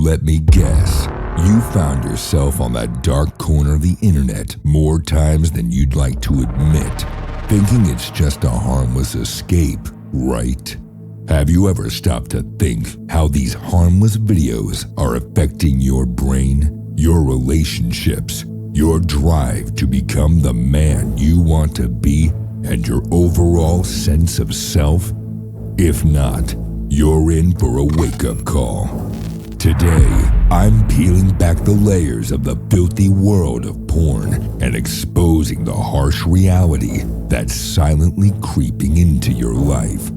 Let me guess, you found yourself on that dark corner of the internet more times than you'd like to admit, thinking it's just a harmless escape, right? Have you ever stopped to think how these harmless videos are affecting your brain, your relationships, your drive to become the man you want to be, and your overall sense of self? If not, you're in for a wake-up call. Today, I'm peeling back the layers of the filthy world of porn and exposing the harsh reality that's silently creeping into your life.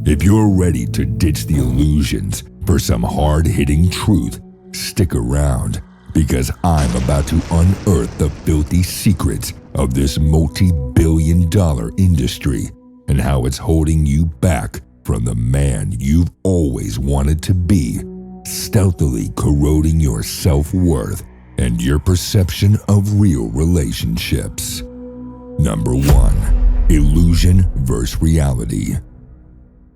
If you're ready to ditch the illusions for some hard-hitting truth, stick around, because I'm about to unearth the filthy secrets of this multi-billion-dollar industry and how it's holding you back from the man you've always wanted to be, stealthily corroding your self-worth and your perception of real relationships. Number 1. Illusion versus reality.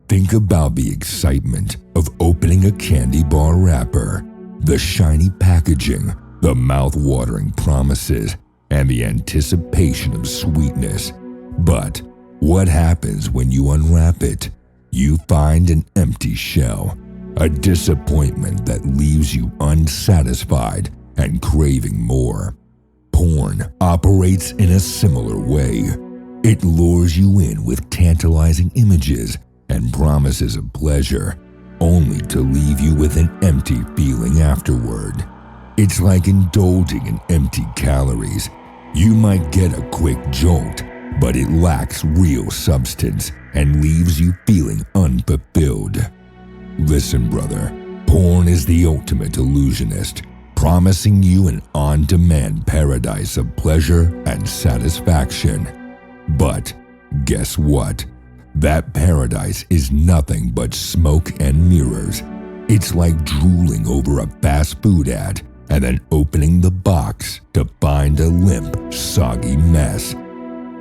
Think about the excitement of opening a candy bar wrapper, the shiny packaging, the mouth-watering promises, and the anticipation of sweetness. But what happens when you unwrap it? You find an empty shell, a disappointment that leaves you unsatisfied and craving more. Porn operates in a similar way. It lures you in with tantalizing images and promises of pleasure, only to leave you with an empty feeling afterward. It's like indulging in empty calories. You might get a quick jolt, but it lacks real substance and leaves you feeling unfulfilled. Listen, brother, porn is the ultimate illusionist, promising you an on-demand paradise of pleasure and satisfaction. But guess what? That paradise is nothing but smoke and mirrors. It's like drooling over a fast food ad and then opening the box to find a limp, soggy mess.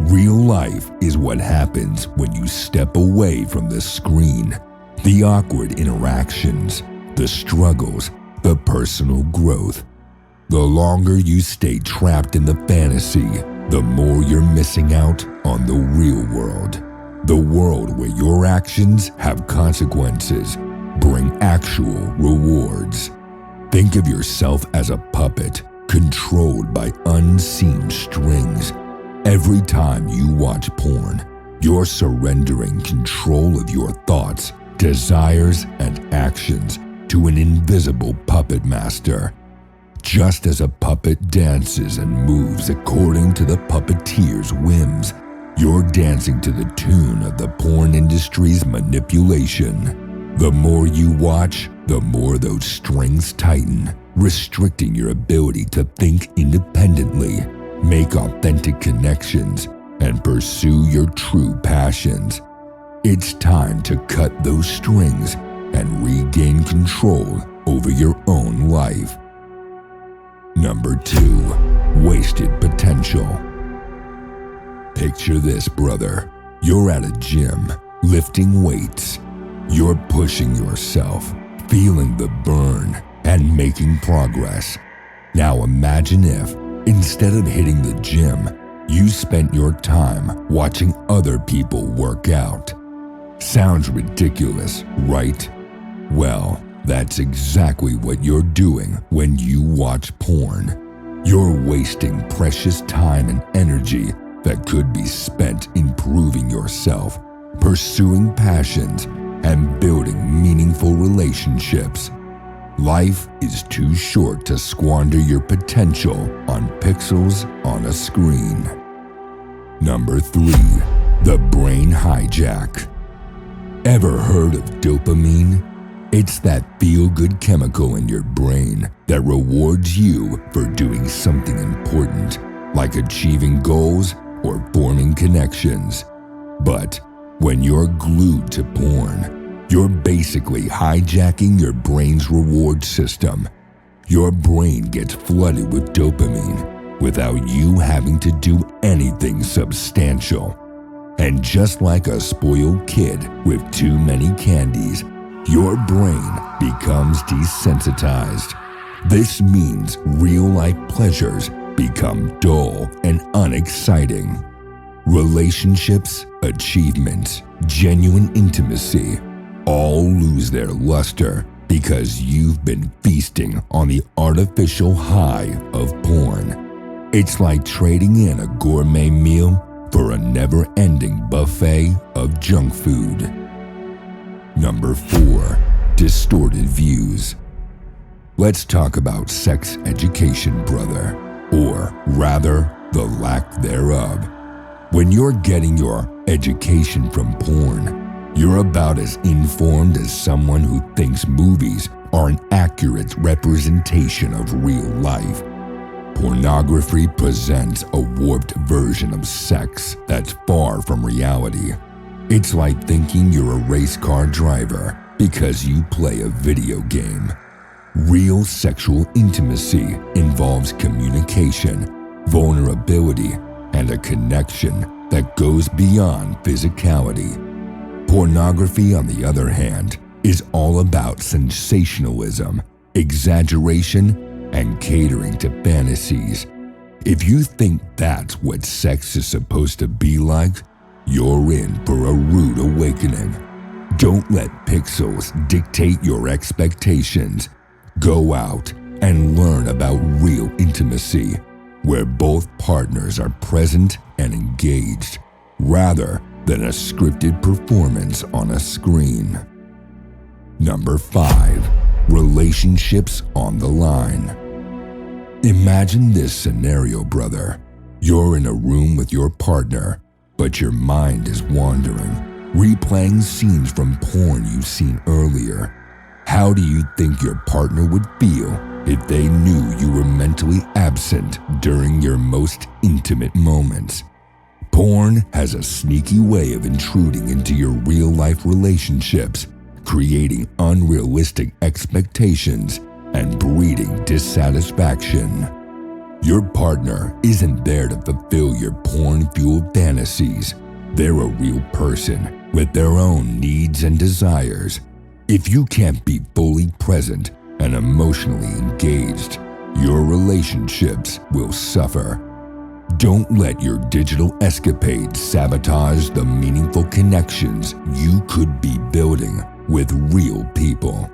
Real life is what happens when you step away from the screen. The awkward interactions, the struggles, the personal growth. The longer you stay trapped in the fantasy, the more you're missing out on the real world. The world where your actions have consequences, bring actual rewards. Think of yourself as a puppet, controlled by unseen strings. Every time you watch porn, you're surrendering control of your thoughts, desires, and actions to an invisible puppet master. Just as a puppet dances and moves according to the puppeteer's whims, you're dancing to the tune of the porn industry's manipulation. The more you watch, the more those strings tighten, restricting your ability to think independently, make authentic connections, and pursue your true passions. It's time to cut those strings and regain control over your own life. Number 2. Wasted potential. Picture this, brother. You're at a gym, lifting weights. You're pushing yourself, feeling the burn, and making progress. Now imagine if, instead of hitting the gym, you spent your time watching other people work out. Sounds ridiculous, right? Well, that's exactly what you're doing when you watch porn. You're wasting precious time and energy that could be spent improving yourself, pursuing passions, and building meaningful relationships. Life is too short to squander your potential on pixels on a screen. Number 3. The brain hijack. Ever heard of dopamine? It's that feel-good chemical in your brain that rewards you for doing something important, like achieving goals or forming connections. But when you're glued to porn, you're basically hijacking your brain's reward system. Your brain gets flooded with dopamine without you having to do anything substantial. And just like a spoiled kid with too many candies, your brain becomes desensitized. This means real-life pleasures become dull and unexciting. Relationships, achievements, genuine intimacy all lose their luster because you've been feasting on the artificial high of porn. It's like trading in a gourmet meal for a never-ending buffet of junk food. Number 4. Distorted views. Let's talk about sex education, brother, or rather, the lack thereof. When you're getting your education from porn, you're about as informed as someone who thinks movies are an accurate representation of real life. Pornography presents a warped version of sex that's far from reality. It's like thinking you're a race car driver because you play a video game. Real sexual intimacy involves communication, vulnerability, and a connection that goes beyond physicality. Pornography, on the other hand, is all about sensationalism, exaggeration, and catering to fantasies. If you think that's what sex is supposed to be like, you're in for a rude awakening. Don't let pixels dictate your expectations. Go out and learn about real intimacy, where both partners are present and engaged, rather than a scripted performance on a screen. Number 5. Relationships on the line. Imagine this scenario, brother. You're in a room with your partner, but your mind is wandering, replaying scenes from porn you've seen earlier. How do you think your partner would feel if they knew you were mentally absent during your most intimate moments? Porn has a sneaky way of intruding into your real-life relationships, creating unrealistic expectations and breeding dissatisfaction. Your partner isn't there to fulfill your porn-fueled fantasies. They're a real person with their own needs and desires. If you can't be fully present and emotionally engaged, your relationships will suffer. Don't let your digital escapades sabotage the meaningful connections you could be building with real people.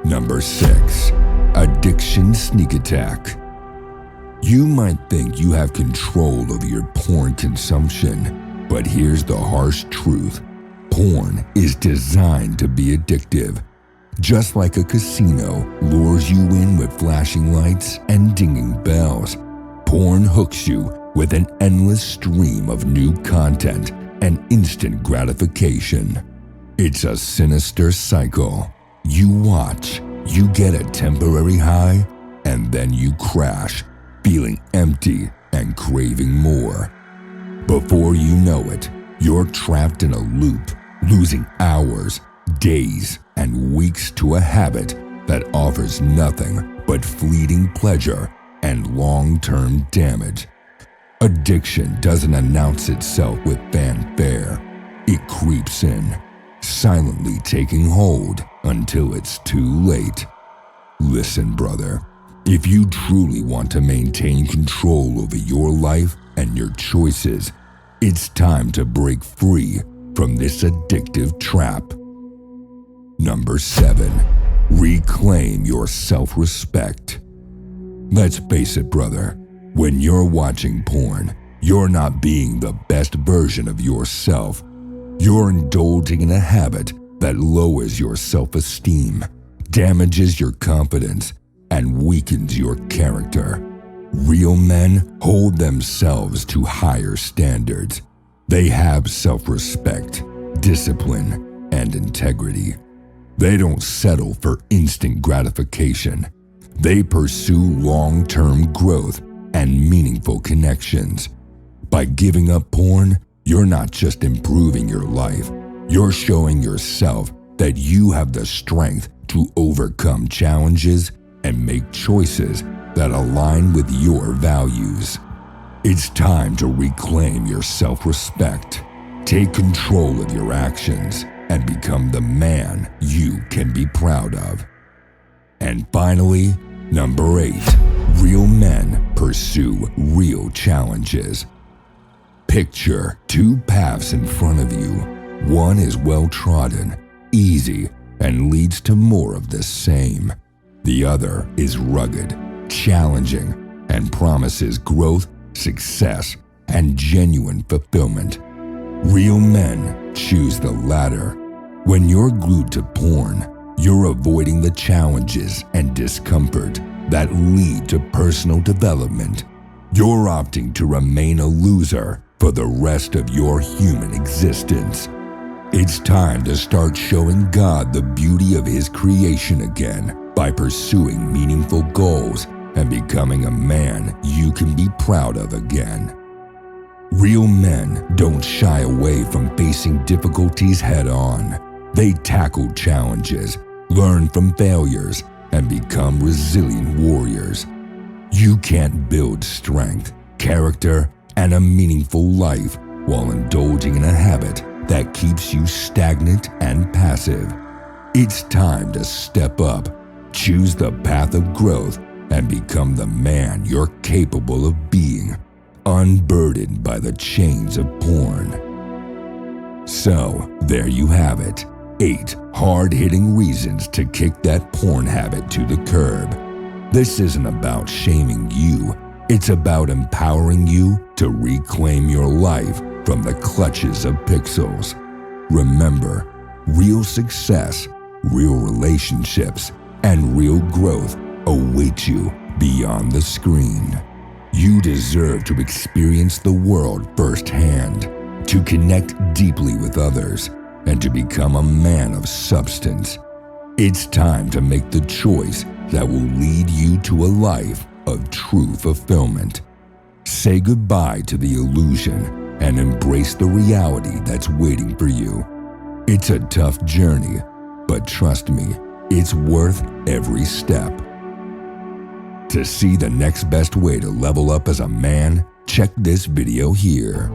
Number 6. Addiction sneak attack. You might think you have control over your porn consumption, but here's the harsh truth. Porn is designed to be addictive. Just like a casino lures you in with flashing lights and dinging bells, porn hooks you with an endless stream of new content and instant gratification. It's a sinister cycle. You watch, you get a temporary high, and then you crash, feeling empty and craving more. Before you know it, you're trapped in a loop, losing hours, days, and weeks to a habit that offers nothing but fleeting pleasure and long-term damage. Addiction doesn't announce itself with fanfare. It creeps in, silently taking hold until it's too late. Listen, brother, if you truly want to maintain control over your life and your choices, it's time to break free from this addictive trap. Number 7. Reclaim your self-respect. Let's face it, brother, when you're watching porn, you're not being the best version of yourself. You're indulging in a habit that lowers your self-esteem, damages your confidence, and weakens your character. Real men hold themselves to higher standards. They have self-respect, discipline, and integrity. They don't settle for instant gratification. They pursue long-term growth and meaningful connections. By giving up porn, you're not just improving your life, you're showing yourself that you have the strength to overcome challenges and make choices that align with your values. It's time to reclaim your self-respect, take control of your actions, and become the man you can be proud of. And finally, number 8, real men pursue real challenges. Picture 2 paths in front of you. One is well-trodden, easy, and leads to more of the same. The other is rugged, challenging, and promises growth, success, and genuine fulfillment. Real men choose the latter. When you're glued to porn, you're avoiding the challenges and discomfort that lead to personal development. You're opting to remain a loser for the rest of your human existence. It's time to start showing God the beauty of His creation again by pursuing meaningful goals and becoming a man you can be proud of again. Real men don't shy away from facing difficulties head-on. They tackle challenges, learn from failures, and become resilient warriors. You can't build strength, character, and a meaningful life while indulging in a habit that keeps you stagnant and passive. It's time to step up, choose the path of growth, and become the man you're capable of being, unburdened by the chains of porn. So, there you have it. 8 hard-hitting reasons to kick that porn habit to the curb. This isn't about shaming you. It's about empowering you to reclaim your life from the clutches of pixels. Remember, real success, real relationships, and real growth await you beyond the screen. You deserve to experience the world firsthand, to connect deeply with others, and to become a man of substance. It's time to make the choice that will lead you to a life of true fulfillment. Say goodbye to the illusion and embrace the reality that's waiting for you. It's a tough journey, but trust me, it's worth every step. To see the next best way to level up as a man, check this video here.